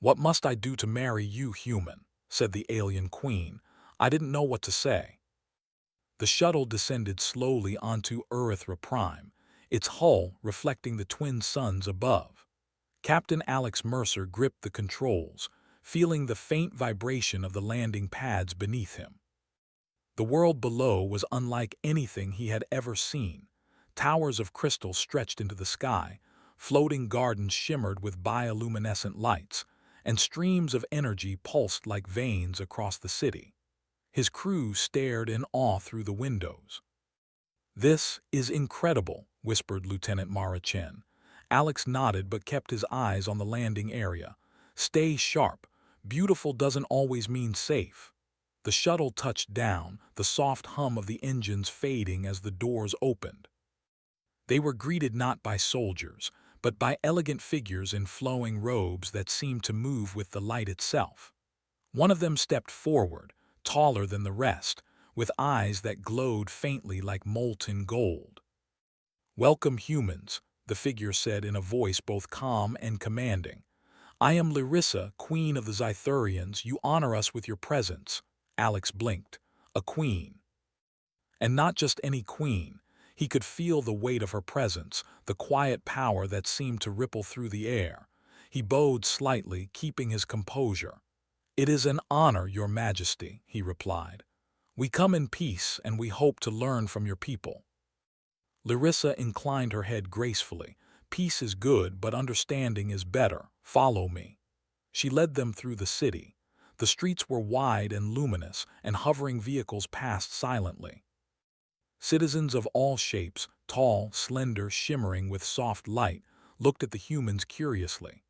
"What must I do to marry you, human?" said the alien queen. I didn't know what to say. The shuttle descended slowly onto Erythra Prime, its hull reflecting the twin suns above. Captain Alex Mercer gripped the controls, feeling the faint vibration of the landing pads beneath him. The world below was unlike anything he had ever seen. Towers of crystal stretched into the sky, floating gardens shimmered with bioluminescent lights, and streams of energy pulsed like veins across the city. His crew stared in awe through the windows. "This is incredible," whispered Lieutenant Mara Chen. Alex nodded but kept his eyes on the landing area. "Stay sharp. Beautiful doesn't always mean safe." The shuttle touched down, the soft hum of the engines fading as the doors opened. They were greeted not by soldiers, but by elegant figures in flowing robes that seemed to move with the light itself. One of them stepped forward, taller than the rest, with eyes that glowed faintly like molten gold. "Welcome, humans," the figure said in a voice both calm and commanding. "I am Larissa, Queen of the Zythurians. You honor us with your presence." Alex blinked. A queen. And not just any queen. He could feel the weight of her presence, the quiet power that seemed to ripple through the air. He bowed slightly, keeping his composure. "It is an honor, Your Majesty," he replied. "We come in peace, and we hope to learn from your people." Larissa inclined her head gracefully. "Peace is good, but understanding is better. Follow me." She led them through the city. The streets were wide and luminous, and hovering vehicles passed silently. Citizens of all shapes, tall, slender, shimmering with soft light, looked at the humans curiously.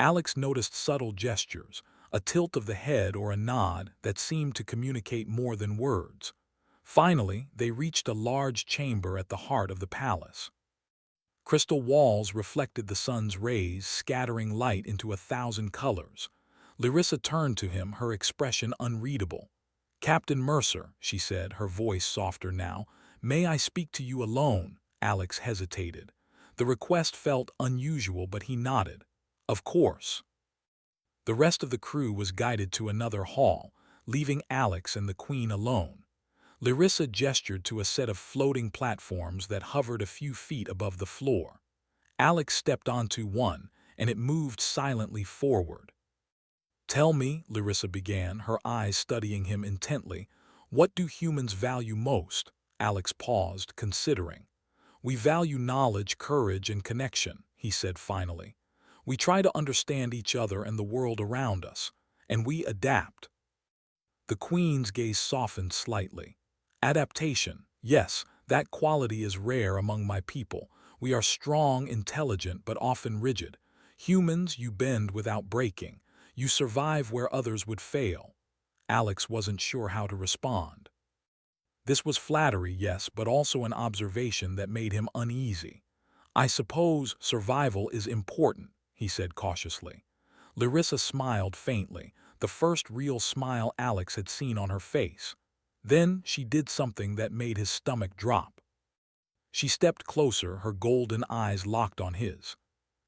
Alex noticed subtle gestures, a tilt of the head or a nod that seemed to communicate more than words. Finally, they reached a large chamber at the heart of the palace. Crystal walls reflected the sun's rays, scattering light into 1,000 colors. Larissa turned to him, her expression unreadable. "Captain Mercer," she said, her voice softer now, "may I speak to you alone?" Alex hesitated. The request felt unusual, but he nodded. "Of course." The rest of the crew was guided to another hall, leaving Alex and the Queen alone. Larissa gestured to a set of floating platforms that hovered a few feet above the floor. Alex stepped onto one, and it moved silently forward. "Tell me," Larissa began, her eyes studying him intently, "what do humans value most?" Alex paused, considering. "We value knowledge, courage, and connection," he said finally. "We try to understand each other and the world around us, and we adapt." The Queen's gaze softened slightly. "Adaptation, yes, that quality is rare among my people. We are strong, intelligent, but often rigid. Humans, you bend without breaking. You survive where others would fail." Alex wasn't sure how to respond. This was flattery, yes, but also an observation that made him uneasy. "I suppose survival is important," he said cautiously. Larissa smiled faintly, the first real smile Alex had seen on her face. Then she did something that made his stomach drop. She stepped closer, her golden eyes locked on his.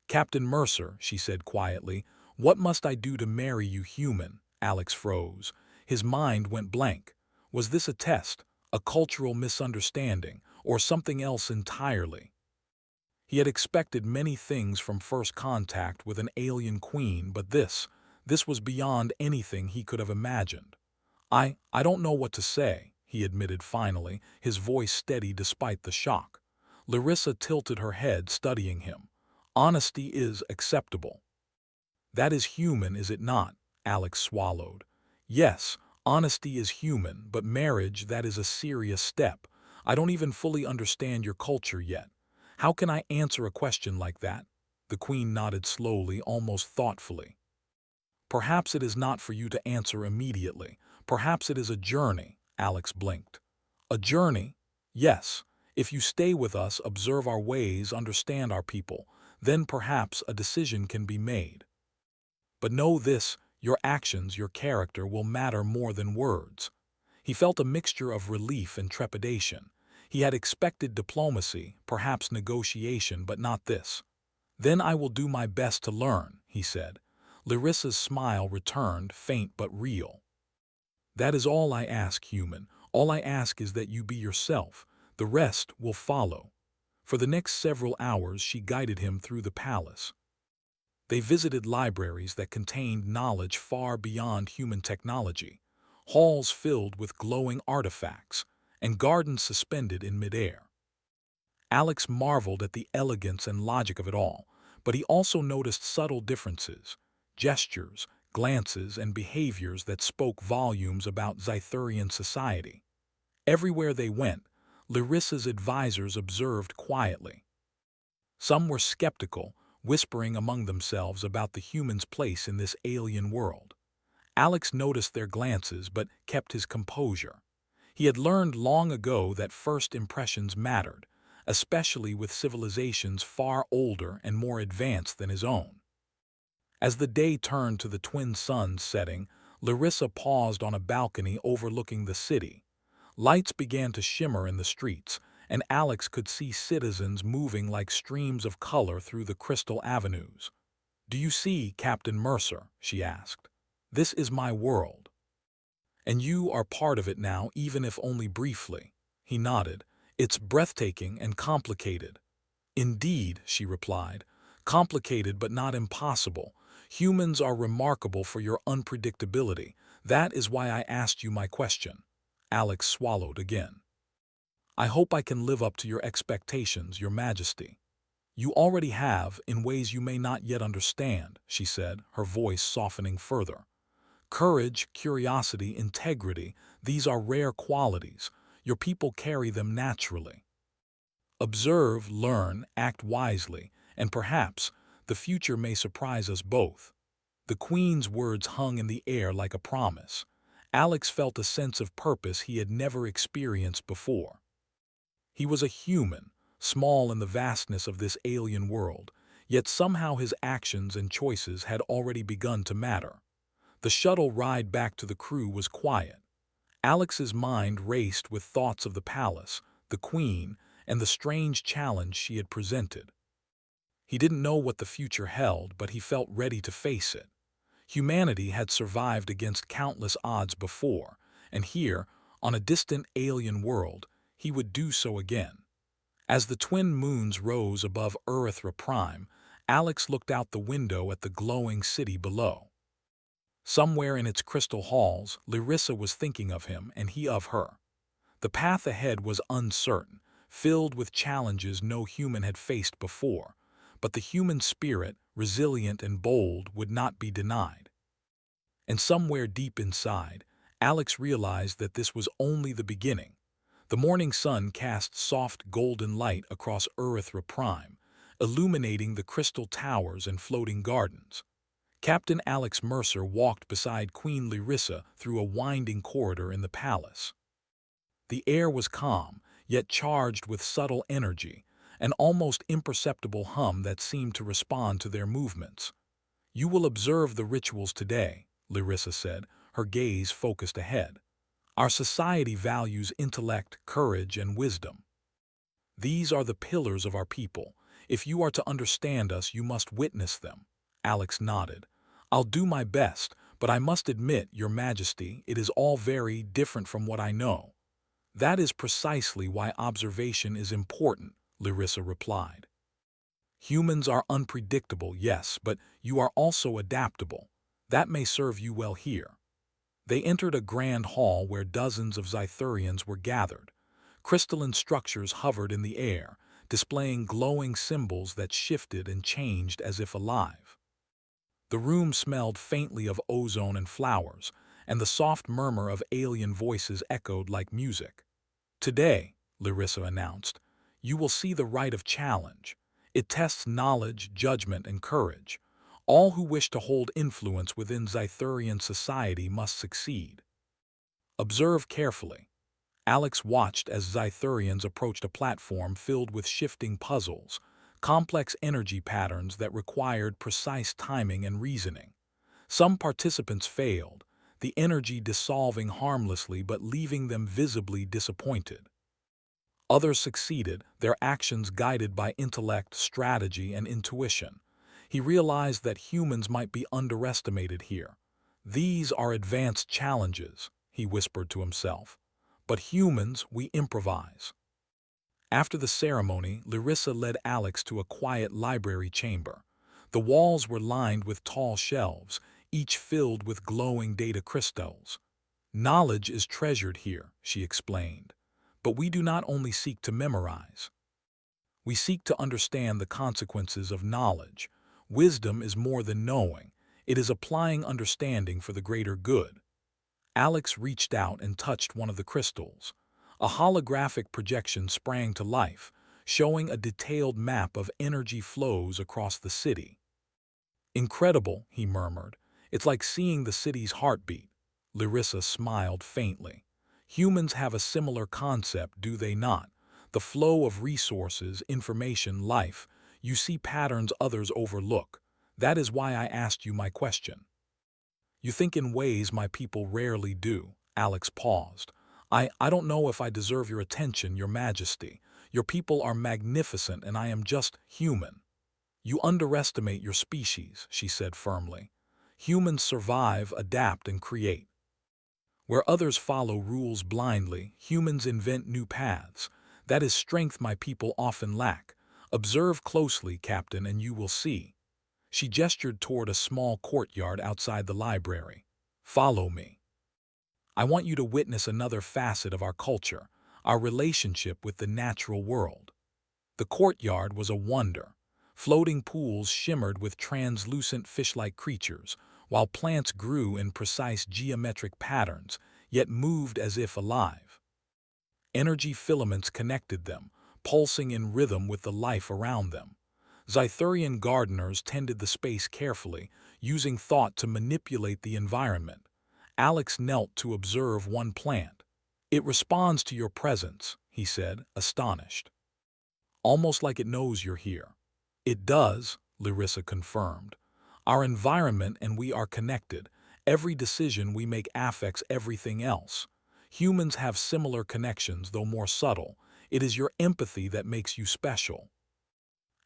"Captain Mercer," she said quietly, "what must I do to marry you, human?" Alex froze. His mind went blank. Was this a test, a cultural misunderstanding, or something else entirely? He had expected many things from first contact with an alien queen, but this was beyond anything he could have imagined. I don't know what to say," he admitted finally, his voice steady despite the shock. Larissa tilted her head, studying him. "Honesty is acceptable." "That is human, is it not?" Alex swallowed. "Yes, honesty is human, but marriage, that is a serious step. I don't even fully understand your culture yet. How can I answer a question like that?" The Queen nodded slowly, almost thoughtfully. "Perhaps it is not for you to answer immediately. Perhaps it is a journey." Alex blinked. "A journey? Yes. If you stay with us, observe our ways, understand our people, then perhaps a decision can be made. But know this, your actions, your character will matter more than words." He felt a mixture of relief and trepidation. He had expected diplomacy, perhaps negotiation, but not this. "Then I will do my best to learn," he said. Larissa's smile returned, faint but real. That is all I ask, human. All I ask is that you be yourself. The rest will follow. For the next several hours she guided him through the palace. They visited libraries that contained knowledge far beyond human technology, halls filled with glowing artifacts, and gardens suspended in midair. Alex marveled at the elegance and logic of it all, but he also noticed subtle differences, gestures, glances, and behaviors that spoke volumes about Zythurian society. Everywhere they went, Larissa's advisors observed quietly. Some were skeptical, whispering among themselves about the humans' place in this alien world. Alex noticed their glances but kept his composure. He had learned long ago that first impressions mattered, especially with civilizations far older and more advanced than his own. As the day turned to the twin suns setting, Larissa paused on a balcony overlooking the city. Lights began to shimmer in the streets, and Alex could see citizens moving like streams of color through the crystal avenues. "Do you see, Captain Mercer?" she asked. "This is my world. And you are part of it now, even if only briefly." He nodded. "It's breathtaking and complicated." "Indeed," she replied. "Complicated but not impossible. Humans are remarkable for your unpredictability. That is why I asked you my question." Alex swallowed again. "I hope I can live up to your expectations, Your Majesty." "You already have, in ways you may not yet understand," she said, her voice softening further. "Courage, curiosity, integrity, these are rare qualities. Your people carry them naturally. Observe, learn, act wisely, and perhaps the future may surprise us both." The Queen's words hung in the air like a promise. Alex felt a sense of purpose he had never experienced before. He was a human, small in the vastness of this alien world, yet somehow his actions and choices had already begun to matter. The shuttle ride back to the crew was quiet. Alex's mind raced with thoughts of the palace, the Queen, and the strange challenge she had presented. He didn't know what the future held, but he felt ready to face it. Humanity had survived against countless odds before, and here, on a distant alien world, he would do so again. As the twin moons rose above Erythra Prime, Alex looked out the window at the glowing city below. Somewhere in its crystal halls, Larissa was thinking of him and he of her. The path ahead was uncertain, filled with challenges no human had faced before, but the human spirit, resilient and bold, would not be denied. And somewhere deep inside, Alex realized that this was only the beginning. The morning sun cast soft golden light across Erythra Prime, illuminating the crystal towers and floating gardens. Captain Alex Mercer walked beside Queen Larissa through a winding corridor in the palace. The air was calm, yet charged with subtle energy, an almost imperceptible hum that seemed to respond to their movements. "You will observe the rituals today," Larissa said, her gaze focused ahead. "Our society values intellect, courage, and wisdom. These are the pillars of our people. If you are to understand us, you must witness them." Alex nodded. "I'll do my best, but I must admit, Your Majesty, it is all very different from what I know." "That is precisely why observation is important," Larissa replied. "Humans are unpredictable, yes, but you are also adaptable. That may serve you well here." They entered a grand hall where dozens of Zythurians were gathered. Crystalline structures hovered in the air, displaying glowing symbols that shifted and changed as if alive. The room smelled faintly of ozone and flowers, and the soft murmur of alien voices echoed like music. "Today," Larissa announced, "you will see the rite of challenge. It tests knowledge, judgment, and courage. All who wish to hold influence within Zythurian society must succeed. Observe carefully." Alex watched as Zythurians approached a platform filled with shifting puzzles, complex energy patterns that required precise timing and reasoning. Some participants failed, the energy dissolving harmlessly but leaving them visibly disappointed. Others succeeded, their actions guided by intellect, strategy, and intuition. He realized that humans might be underestimated here. "These are advanced challenges," he whispered to himself. "But humans, we improvise." After the ceremony, Larissa led Alex to a quiet library chamber. The walls were lined with tall shelves, each filled with glowing data crystals. "Knowledge is treasured here," she explained. "But we do not only seek to memorize. We seek to understand the consequences of knowledge. Wisdom is more than knowing. It is applying understanding for the greater good." Alex reached out and touched one of the crystals. A holographic projection sprang to life, showing a detailed map of energy flows across the city. "Incredible," he murmured. "It's like seeing the city's heartbeat." Larissa smiled faintly. "Humans have a similar concept, do they not? The flow of resources, information, life. You see patterns others overlook. That is why I asked you my question." "You think in ways my people rarely do." Alex paused. I don't know if I deserve your attention, Your Majesty. Your people are magnificent and I am just human." "You underestimate your species," she said firmly. "Humans survive, adapt, and create. Where others follow rules blindly, humans invent new paths. That is strength my people often lack. Observe closely, Captain, and you will see." She gestured toward a small courtyard outside the library. "Follow me. I want you to witness another facet of our culture, our relationship with the natural world." The courtyard was a wonder. Floating pools shimmered with translucent fish-like creatures, while plants grew in precise geometric patterns, yet moved as if alive. Energy filaments connected them, pulsing in rhythm with the life around them. Zythurian gardeners tended the space carefully, using thought to manipulate the environment. Alex knelt to observe one plant. "It responds to your presence," he said, astonished. "Almost like it knows you're here." "It does," Larissa confirmed. "Our environment and we are connected. Every decision we make affects everything else. Humans have similar connections, though more subtle. It is your empathy that makes you special."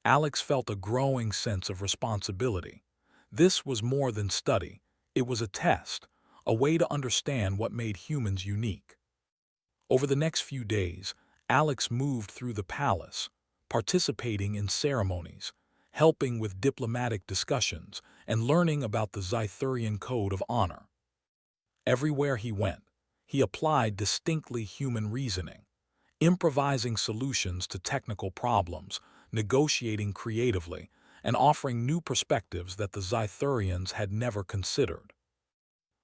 Alex felt a growing sense of responsibility. This was more than study. It was a test, a way to understand what made humans unique. Over the next few days, Alex moved through the palace, participating in ceremonies, helping with diplomatic discussions, and learning about the Zythurian Code of Honor. Everywhere he went, he applied distinctly human reasoning, improvising solutions to technical problems, negotiating creatively, and offering new perspectives that the Zythurians had never considered.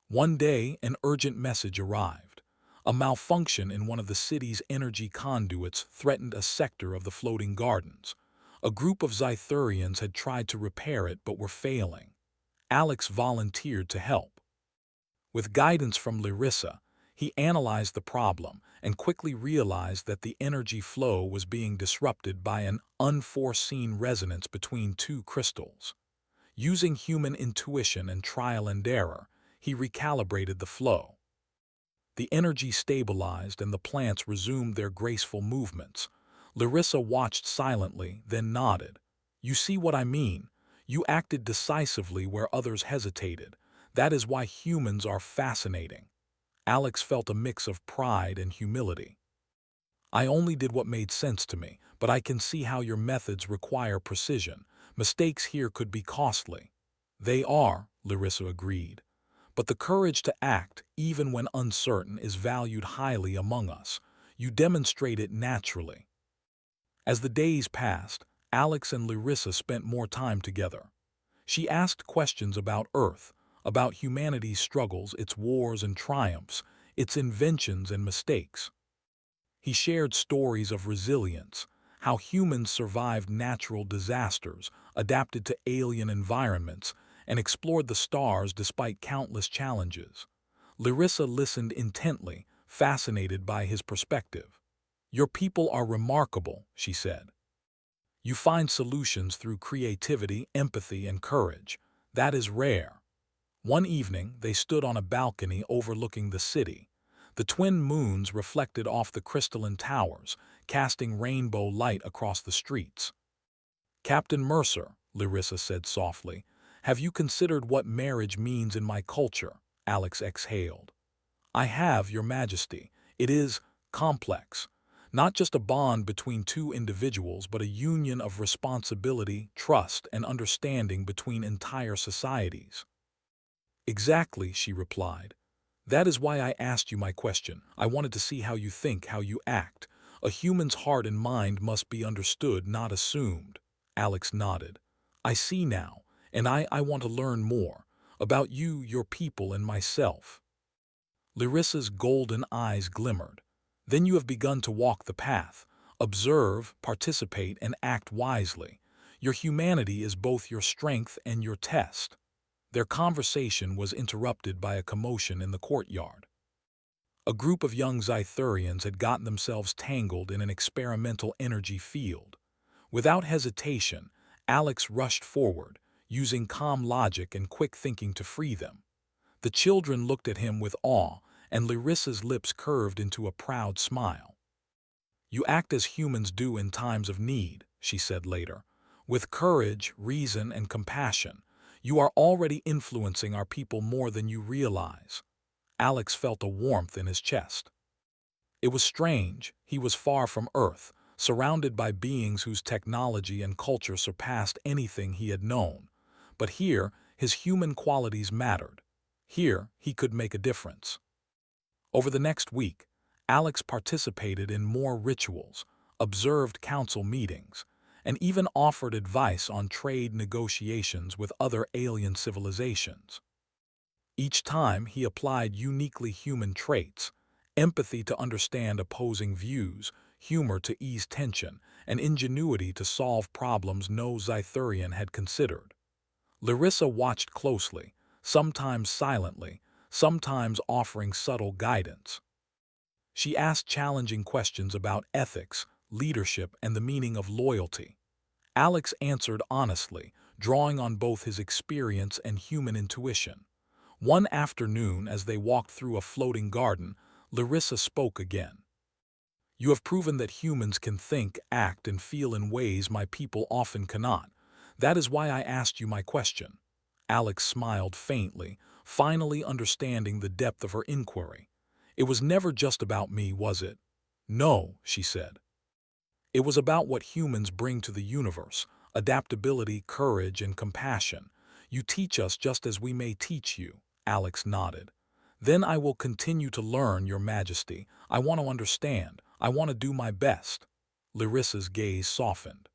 One day, an urgent message arrived. A malfunction in one of the city's energy conduits threatened a sector of the floating gardens. A group of Zythurians had tried to repair it but were failing. Alex volunteered to help. With guidance from Larissa, he analyzed the problem and quickly realized that the energy flow was being disrupted by an unforeseen resonance between two crystals. Using human intuition and trial and error, he recalibrated the flow. The energy stabilized and the plants resumed their graceful movements. Larissa watched silently, then nodded. "You see what I mean? You acted decisively where others hesitated. That is why humans are fascinating." Alex felt a mix of pride and humility. "I only did what made sense to me, but I can see how your methods require precision. Mistakes here could be costly." "They are," Larissa agreed. "But the courage to act, even when uncertain, is valued highly among us. You demonstrate it naturally." As the days passed, Alex and Larissa spent more time together. She asked questions about Earth, about humanity's struggles, its wars and triumphs, its inventions and mistakes. He shared stories of resilience, how humans survived natural disasters, adapted to alien environments, and explored the stars despite countless challenges. Larissa listened intently, fascinated by his perspective. "Your people are remarkable," she said. "You find solutions through creativity, empathy, and courage. That is rare." One evening, they stood on a balcony overlooking the city. The twin moons reflected off the crystalline towers, casting rainbow light across the streets. "Captain Mercer," Larissa said softly. "Have you considered what marriage means in my culture?" Alex exhaled. "I have, Your Majesty. It is complex. Not just a bond between two individuals, but a union of responsibility, trust, and understanding between entire societies." "Exactly," she replied. "That is why I asked you my question. I wanted to see how you think, how you act. A human's heart and mind must be understood, not assumed." Alex nodded. "I see now, and I want to learn more about you, your people, and myself." Larissa's golden eyes glimmered. "Then you have begun to walk the path. Observe, participate, and act wisely. Your humanity is both your strength and your test." Their conversation was interrupted by a commotion in the courtyard. A group of young Zythurians had gotten themselves tangled in an experimental energy field. Without hesitation, Alex rushed forward, using calm logic and quick thinking to free them. The children looked at him with awe, and Larissa's lips curved into a proud smile. "You act as humans do in times of need," she said later. "With courage, reason, and compassion, you are already influencing our people more than you realize." Alex felt a warmth in his chest. It was strange. He was far from Earth, surrounded by beings whose technology and culture surpassed anything he had known. But here, his human qualities mattered. Here, he could make a difference. Over the next week, Alex participated in more rituals, observed council meetings, and even offered advice on trade negotiations with other alien civilizations. Each time he applied uniquely human traits: empathy to understand opposing views, humor to ease tension, and ingenuity to solve problems no Zythurian had considered. Larissa watched closely, sometimes silently, sometimes offering subtle guidance. She asked challenging questions about ethics, leadership, and the meaning of loyalty. Alex answered honestly, drawing on both his experience and human intuition. One afternoon, as they walked through a floating garden, Larissa spoke again. "You have proven that humans can think, act, and feel in ways my people often cannot. That is why I asked you my question." Alex smiled faintly, finally understanding the depth of her inquiry. "It was never just about me, was it?" "No," she said. "It was about what humans bring to the universe: adaptability, courage, and compassion. You teach us just as we may teach you." Alex nodded. "Then I will continue to learn, Your Majesty. I want to understand. I want to do my best." Larissa's gaze softened.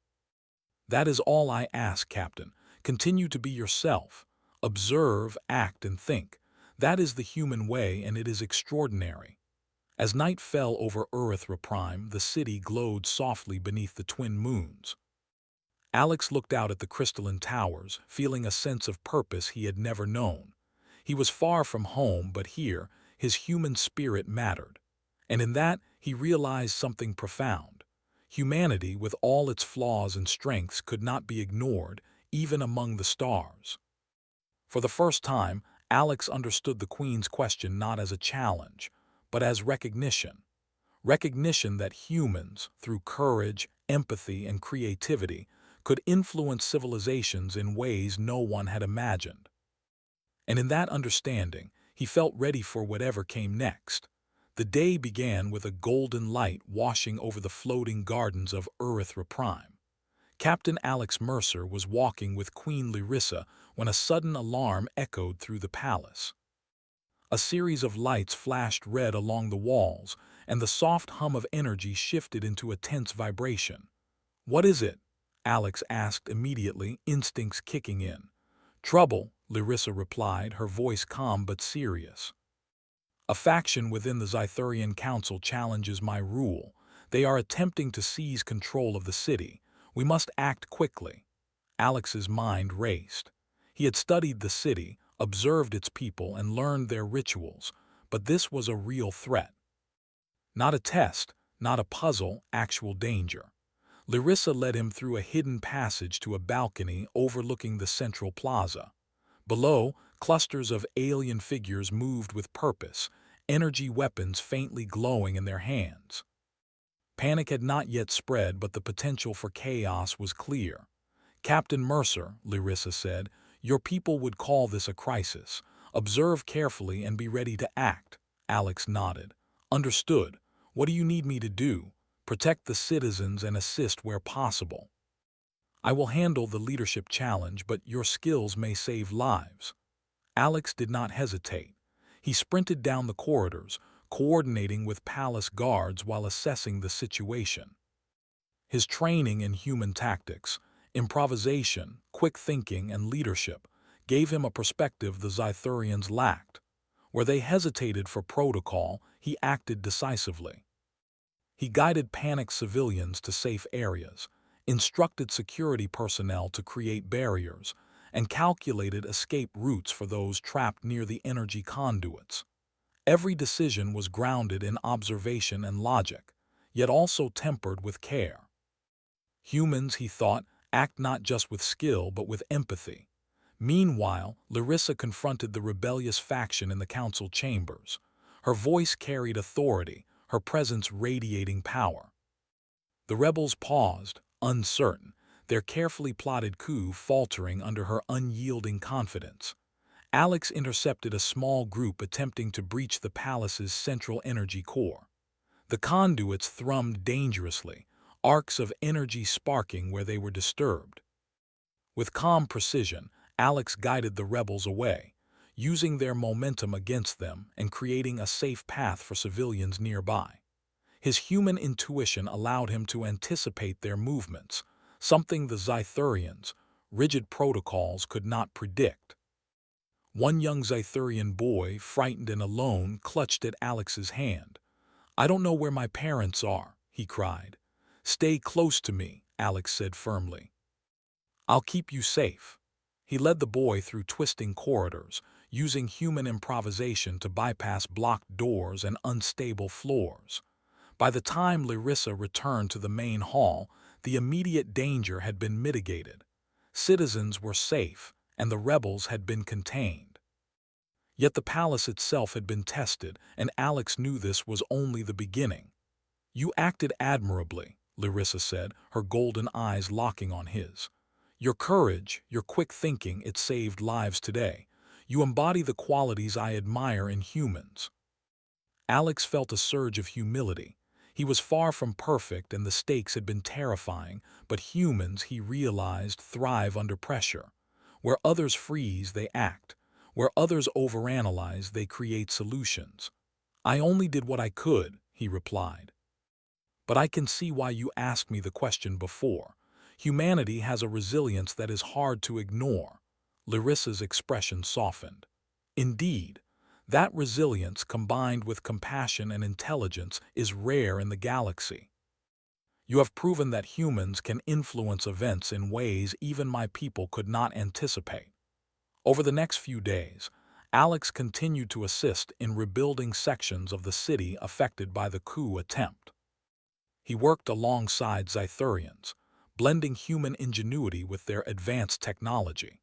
"That is all I ask, Captain. Continue to be yourself. Observe, act, and think. That is the human way, and it is extraordinary." As night fell over Prime, the city glowed softly beneath the twin moons. Alex looked out at the crystalline towers, feeling a sense of purpose he had never known. He was far from home, but here, his human spirit mattered. And in that, he realized something profound. Humanity, with all its flaws and strengths, could not be ignored, even among the stars. For the first time, Alex understood the Queen's question not as a challenge, but as recognition. Recognition that humans, through courage, empathy, and creativity, could influence civilizations in ways no one had imagined. And in that understanding, he felt ready for whatever came next. The day began with a golden light washing over the floating gardens of Prime. Captain Alex Mercer was walking with Queen Larissa when a sudden alarm echoed through the palace. A series of lights flashed red along the walls, and the soft hum of energy shifted into a tense vibration. "What is it?" Alex asked immediately, instincts kicking in. "Trouble," Larissa replied, her voice calm but serious. "A faction within the Zythurian Council challenges my rule. They are attempting to seize control of the city. We must act quickly." Alex's mind raced. He had studied the city, observed its people, and learned their rituals, but this was a real threat. Not a test, not a puzzle, actual danger. Larissa led him through a hidden passage to a balcony overlooking the central plaza. Below, clusters of alien figures moved with purpose, energy weapons faintly glowing in their hands. Panic had not yet spread, but the potential for chaos was clear. Captain Mercer, Larissa said, your people would call this a crisis. Observe carefully and be ready to act. Alex nodded. Understood. What do you need me to do? Protect the citizens and assist where possible. I will handle the leadership challenge, but your skills may save lives. Alex did not hesitate. He sprinted down the corridors, coordinating with palace guards while assessing the situation. His training in human tactics, improvisation, quick thinking, and leadership gave him a perspective the Zythurians lacked. Where they hesitated for protocol, he acted decisively. He guided panicked civilians to safe areas, instructed security personnel to create barriers, and calculated escape routes for those trapped near the energy conduits. Every decision was grounded in observation and logic, yet also tempered with care. Humans, he thought, act not just with skill but with empathy. Meanwhile, Larissa confronted the rebellious faction in the council chambers. Her voice carried authority, her presence radiating power. The rebels paused, uncertain, their carefully plotted coup faltering under her unyielding confidence. Alex intercepted a small group attempting to breach the palace's central energy core. The conduits thrummed dangerously, arcs of energy sparking where they were disturbed. With calm precision, Alex guided the rebels away, using their momentum against them and creating a safe path for civilians nearby. His human intuition allowed him to anticipate their movements, something the Zythurians, rigid protocols, could not predict. One young Zythurian boy, frightened and alone, clutched at Alex's hand. I don't know where my parents are, he cried. Stay close to me, Alex said firmly. I'll keep you safe. He led the boy through twisting corridors, using human improvisation to bypass blocked doors and unstable floors. By the time Larissa returned to the main hall, the immediate danger had been mitigated. Citizens were safe, and the rebels had been contained. Yet the palace itself had been tested, and Alex knew this was only the beginning. You acted admirably, Larissa said, her golden eyes locking on his. Your courage, your quick thinking, it saved lives today. You embody the qualities I admire in humans. Alex felt a surge of humility. He was far from perfect and the stakes had been terrifying, but humans, he realized, thrive under pressure. Where others freeze, they act. Where others overanalyze, they create solutions. I only did what I could, he replied. But I can see why you asked me the question before. Humanity has a resilience that is hard to ignore. Larissa's expression softened. Indeed, that resilience combined with compassion and intelligence is rare in the galaxy. You have proven that humans can influence events in ways even my people could not anticipate. Over the next few days, Alex continued to assist in rebuilding sections of the city affected by the coup attempt. He worked alongside Zythurians, blending human ingenuity with their advanced technology.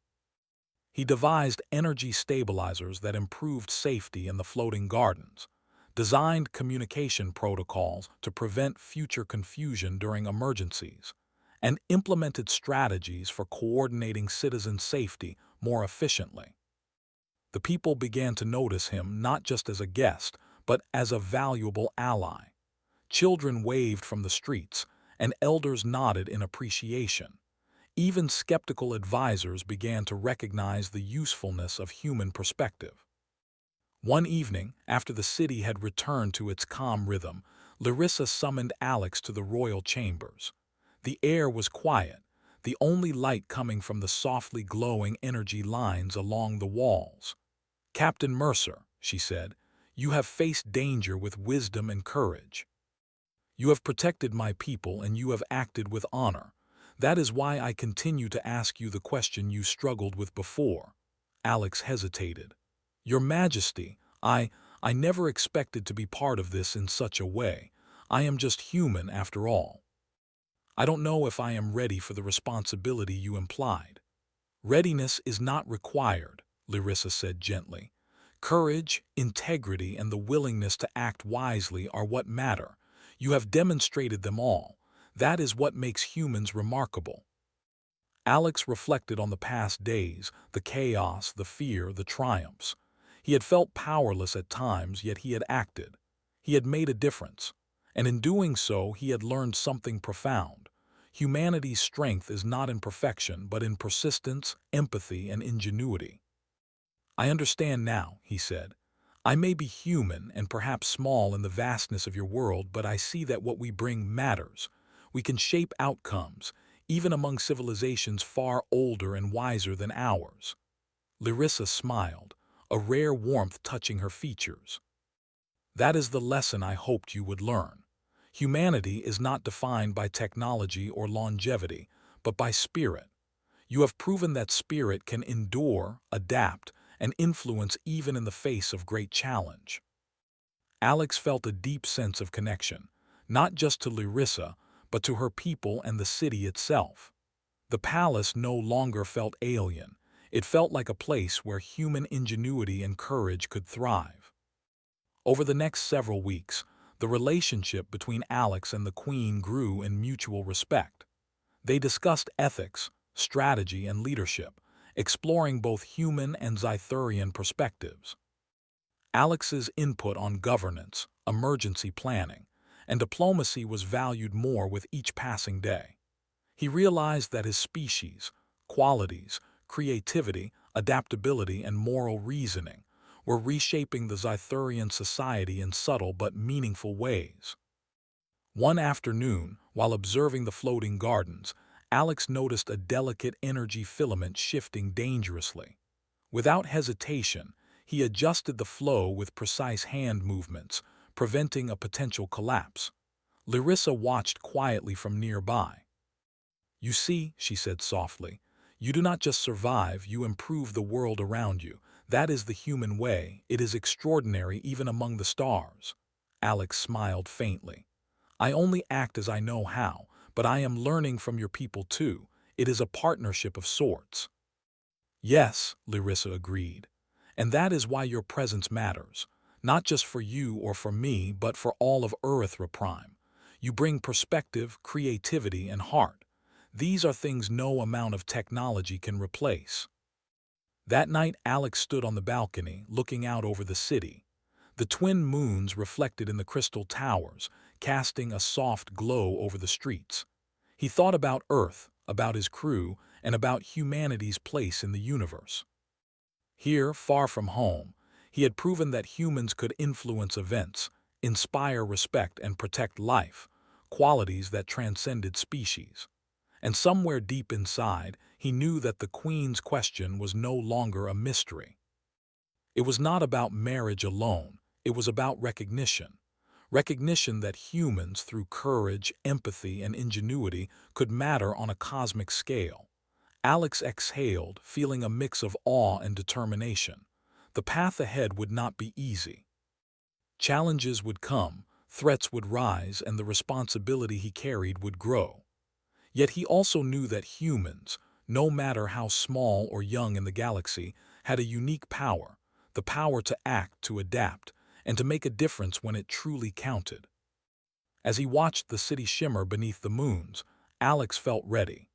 He devised energy stabilizers that improved safety in the floating gardens, designed communication protocols to prevent future confusion during emergencies, and implemented strategies for coordinating citizen safety more efficiently. The people began to notice him not just as a guest, but as a valuable ally. Children waved from the streets, and elders nodded in appreciation. Even skeptical advisors began to recognize the usefulness of human perspective. One evening, after the city had returned to its calm rhythm, Larissa summoned Alex to the royal chambers. The air was quiet, the only light coming from the softly glowing energy lines along the walls. Captain Mercer, she said, you have faced danger with wisdom and courage. You have protected my people and you have acted with honor. That is why I continue to ask you the question you struggled with before. Alex hesitated. Your Majesty, I never expected to be part of this in such a way. I am just human after all. I don't know if I am ready for the responsibility you implied. Readiness is not required, Larissa said gently. Courage, integrity, and the willingness to act wisely are what matter. You have demonstrated them all. That is what makes humans remarkable. Alex reflected on the past days, the chaos, the fear, the triumphs. He had felt powerless at times, yet he had acted. He had made a difference. And in doing so, he had learned something profound. Humanity's strength is not in perfection, but in persistence, empathy, and ingenuity. I understand now, he said. I may be human and perhaps small in the vastness of your world, but I see that what we bring matters. We can shape outcomes, even among civilizations far older and wiser than ours. Larissa smiled, a rare warmth touching her features. That is the lesson I hoped you would learn. Humanity is not defined by technology or longevity, but by spirit. You have proven that spirit can endure, adapt, and influence even in the face of great challenge. Alex felt a deep sense of connection, not just to Larissa, but to her people and the city itself. The palace no longer felt alien. It felt like a place where human ingenuity and courage could thrive. Over the next several weeks, the relationship between Alex and the Queen grew in mutual respect. They discussed ethics, strategy, and leadership, exploring both human and Zythurian perspectives. Alex's input on governance, emergency planning, and diplomacy was valued more with each passing day. He realized that his species, qualities, creativity, adaptability, and moral reasoning were reshaping the Zythurian society in subtle but meaningful ways. One afternoon, while observing the floating gardens, Alex noticed a delicate energy filament shifting dangerously. Without hesitation, he adjusted the flow with precise hand movements, preventing a potential collapse. Larissa watched quietly from nearby. You see, she said softly, you do not just survive, you improve the world around you. That is the human way. It is extraordinary even among the stars. Alex smiled faintly. I only act as I know how, but I am learning from your people too. It is a partnership of sorts. Yes, Larissa agreed. And that is why your presence matters. Not just for you or for me, but for all of Earthra Prime. You bring perspective, creativity, and heart. These are things no amount of technology can replace. That night, Alex stood on the balcony, looking out over the city. The twin moons reflected in the crystal towers, casting a soft glow over the streets. He thought about Earth, about his crew, and about humanity's place in the universe. Here, far from home, he had proven that humans could influence events, inspire respect, and protect life, qualities that transcended species. And somewhere deep inside, he knew that the Queen's question was no longer a mystery. It was not about marriage alone, it was about recognition. Recognition that humans, through courage, empathy, and ingenuity, could matter on a cosmic scale. Alex exhaled, feeling a mix of awe and determination. The path ahead would not be easy. Challenges would come, threats would rise, and the responsibility he carried would grow. Yet he also knew that humans, no matter how small or young in the galaxy, had a unique power, the power to act, to adapt, and to make a difference when it truly counted. As he watched the city shimmer beneath the moons, Alex felt ready.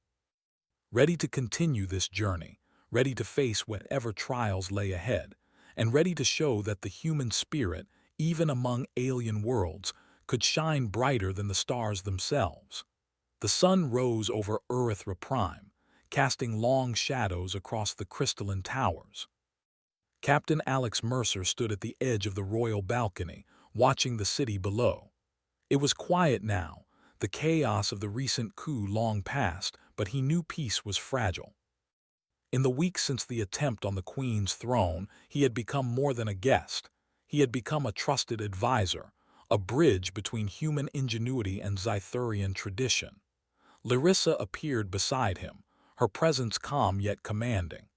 Ready to continue this journey, ready to face whatever trials lay ahead, and ready to show that the human spirit, even among alien worlds, could shine brighter than the stars themselves. The sun rose over Earthra Prime, casting long shadows across the crystalline towers. Captain Alex Mercer stood at the edge of the royal balcony, watching the city below. It was quiet now, the chaos of the recent coup long past, but he knew peace was fragile. In the weeks since the attempt on the Queen's throne, he had become more than a guest. He had become a trusted advisor, a bridge between human ingenuity and Zythurian tradition. Larissa appeared beside him, her presence calm yet commanding.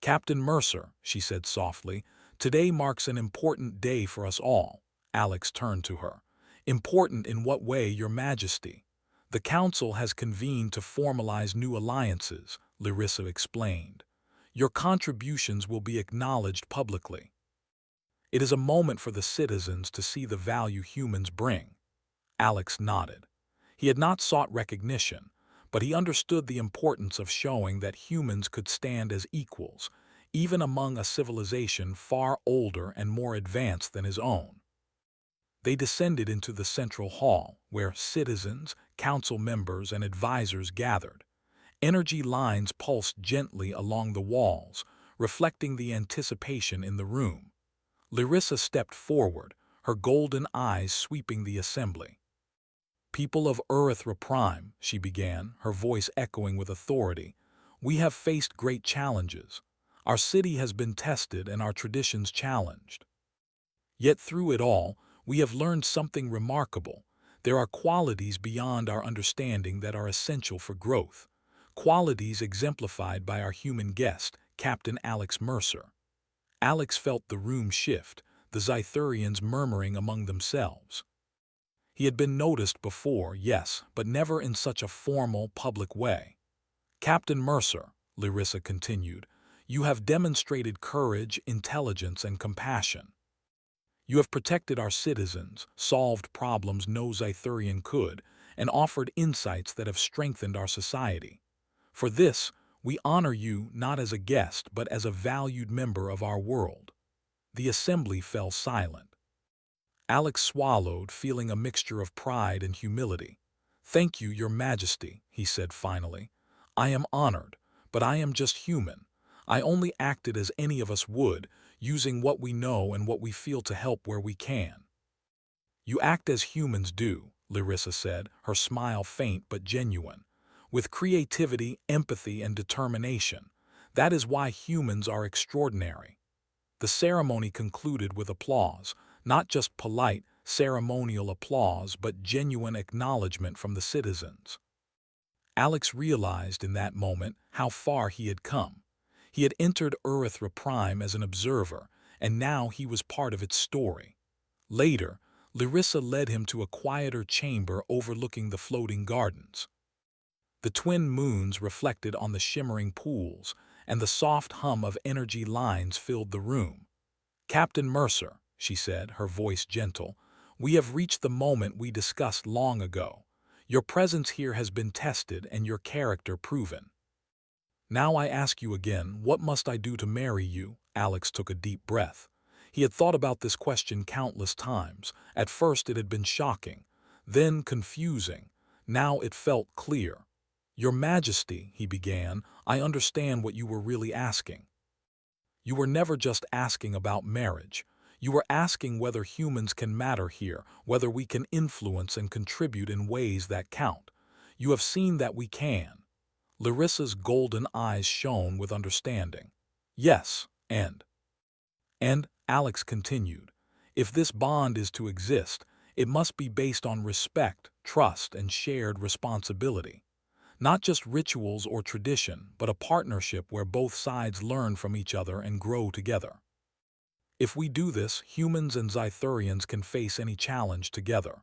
Captain Mercer, she said softly, today marks an important day for us all. Alex turned to her. Important in what way, Your Majesty? The Council has convened to formalize new alliances, Larissa explained. Your contributions will be acknowledged publicly. It is a moment for the citizens to see the value humans bring. Alex nodded. He had not sought recognition, but he understood the importance of showing that humans could stand as equals, even among a civilization far older and more advanced than his own. They descended into the central hall, where citizens, council members, and advisors gathered. Energy lines pulsed gently along the walls, reflecting the anticipation in the room. Larissa stepped forward, her golden eyes sweeping the assembly. "People of Prime," she began, her voice echoing with authority, "we have faced great challenges. Our city has been tested and our traditions challenged. Yet through it all, we have learned something remarkable. There are qualities beyond our understanding that are essential for growth. Qualities exemplified by our human guest, Captain Alex Mercer." Alex felt the room shift, the Zythurians murmuring among themselves. He had been noticed before, yes, but never in such a formal, public way. "Captain Mercer," Larissa continued, "you have demonstrated courage, intelligence, and compassion. You have protected our citizens, solved problems no Zythurian could, and offered insights that have strengthened our society. For this, we honor you not as a guest but as a valued member of our world." The assembly fell silent. Alex swallowed, feeling a mixture of pride and humility. "Thank you, Your Majesty," he said finally. "I am honored, but I am just human. I only acted as any of us would, using what we know and what we feel to help where we can." "You act as humans do," Larissa said, her smile faint but genuine. "With creativity, empathy, and determination. That is why humans are extraordinary." The ceremony concluded with applause, not just polite, ceremonial applause, but genuine acknowledgement from the citizens. Alex realized in that moment how far he had come. He had entered Prime as an observer, and now he was part of its story. Later, Larissa led him to a quieter chamber overlooking the floating gardens. The twin moons reflected on the shimmering pools, and the soft hum of energy lines filled the room. "Captain Mercer," she said, her voice gentle, "we have reached the moment we discussed long ago. Your presence here has been tested and your character proven. Now I ask you again, what must I do to marry you?" Alex took a deep breath. He had thought about this question countless times. At first it had been shocking, then confusing. Now it felt clear. "Your Majesty," he began, "I understand what you were really asking. You were never just asking about marriage. You were asking whether humans can matter here, whether we can influence and contribute in ways that count. You have seen that we can." Larissa's golden eyes shone with understanding. "Yes, and Alex continued, "if this bond is to exist, it must be based on respect, trust, and shared responsibility. Not just rituals or tradition, but a partnership where both sides learn from each other and grow together. If we do this, humans and Zythurians can face any challenge together."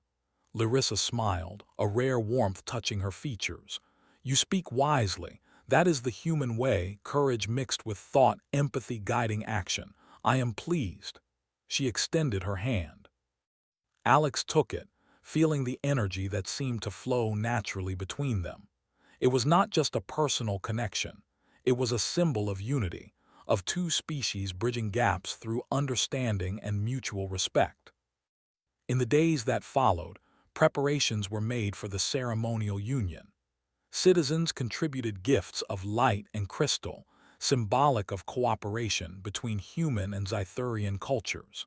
Larissa smiled, a rare warmth touching her features. "You speak wisely. That is the human way, courage mixed with thought, empathy guiding action. I am pleased." She extended her hand. Alex took it, feeling the energy that seemed to flow naturally between them. It was not just a personal connection. It was a symbol of unity, of two species bridging gaps through understanding and mutual respect. In the days that followed, preparations were made for the ceremonial union. Citizens contributed gifts of light and crystal, symbolic of cooperation between human and Zythurian cultures.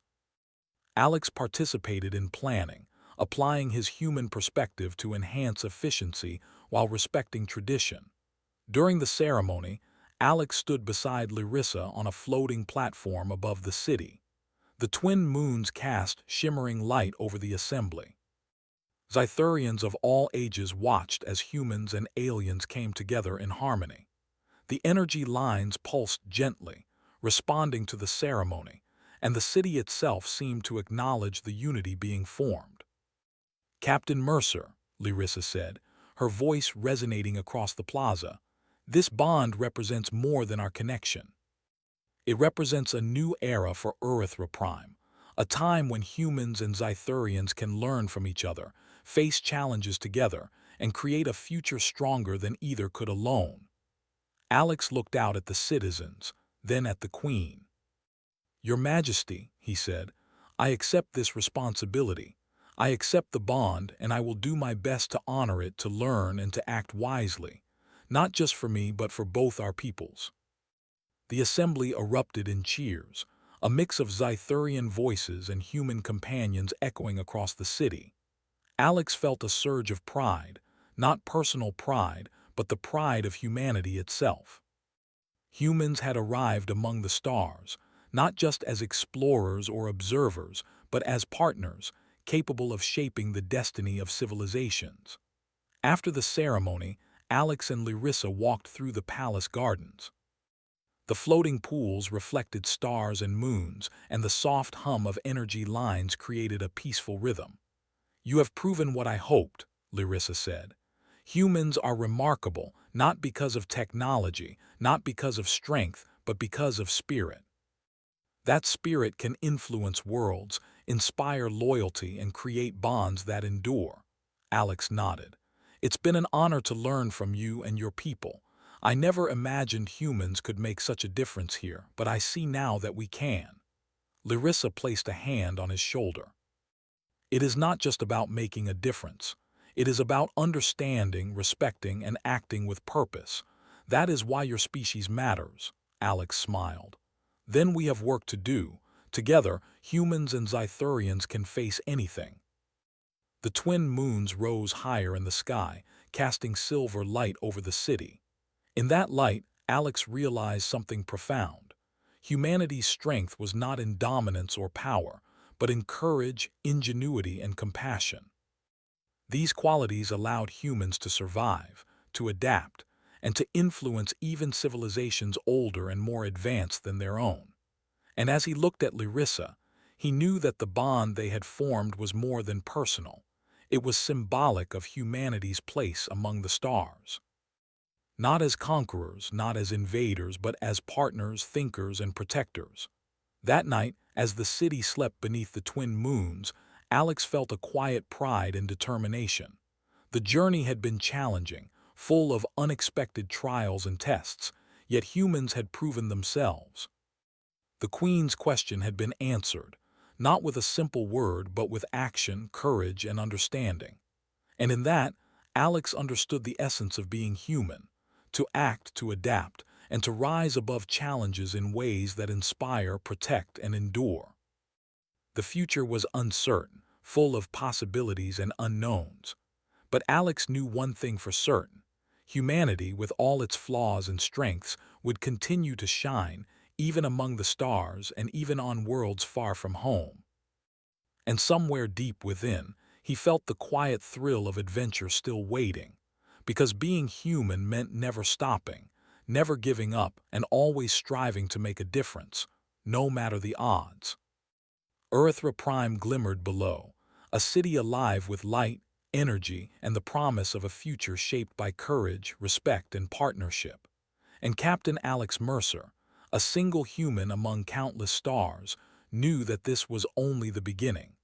Alex participated in planning, applying his human perspective to enhance efficiency while respecting tradition. During the ceremony, Alex stood beside Larissa on a floating platform above the city. The twin moons cast shimmering light over the assembly. Zythurians of all ages watched as humans and aliens came together in harmony. The energy lines pulsed gently, responding to the ceremony, and the city itself seemed to acknowledge the unity being formed. "Captain Mercer," Larissa said, her voice resonating across the plaza, "this bond represents more than our connection. It represents a new era for Prime, a time when humans and Zythurians can learn from each other, face challenges together, and create a future stronger than either could alone. Alex looked out at the citizens, then at the Queen. "Your Majesty," he said, "I accept this responsibility. I accept the bond, and I will do my best to honor it, to learn and to act wisely, not just for me but for both our peoples." The assembly erupted in cheers, a mix of Zythurian voices and human companions echoing across the city. Alex felt a surge of pride, not personal pride, but the pride of humanity itself. Humans had arrived among the stars, not just as explorers or observers, but as partners, capable of shaping the destiny of civilizations. After the ceremony, Alex and Larissa walked through the palace gardens. The floating pools reflected stars and moons, and the soft hum of energy lines created a peaceful rhythm. "You have proven what I hoped," Larissa said. "Humans are remarkable, not because of technology, not because of strength, but because of spirit. That spirit can influence worlds, inspire loyalty, and create bonds that endure." Alex nodded. "It's been an honor to learn from you and your people. I never imagined humans could make such a difference here, but I see now that we can." Larissa placed a hand on his shoulder. "It is not just about making a difference. It is about understanding, respecting, and acting with purpose. That is why your species matters," Alex smiled. "Then we have work to do. Together, humans and Zythurians can face anything." The twin moons rose higher in the sky, casting silver light over the city. In that light, Alex realized something profound. Humanity's strength was not in dominance or power, but in courage, ingenuity, and compassion. These qualities allowed humans to survive, to adapt, and to influence even civilizations older and more advanced than their own. And as he looked at Larissa, he knew that the bond they had formed was more than personal. It was symbolic of humanity's place among the stars. Not as conquerors, not as invaders, but as partners, thinkers, and protectors. That night, as the city slept beneath the twin moons, Alex felt a quiet pride and determination. The journey had been challenging, full of unexpected trials and tests, yet humans had proven themselves. The Queen's question had been answered, not with a simple word, but with action, courage, and understanding. And in that, Alex understood the essence of being human: to act, to adapt, and to rise above challenges in ways that inspire, protect, and endure. The future was uncertain, full of possibilities and unknowns. But Alex knew one thing for certain: humanity, with all its flaws and strengths, would continue to shine, even among the stars and even on worlds far from home. And somewhere deep within, he felt the quiet thrill of adventure still waiting, because being human meant never stopping, never giving up, and always striving to make a difference, no matter the odds. Earthra Prime glimmered below, a city alive with light, energy, and the promise of a future shaped by courage, respect, and partnership. And Captain Alex Mercer, a single human among countless stars, knew that this was only the beginning.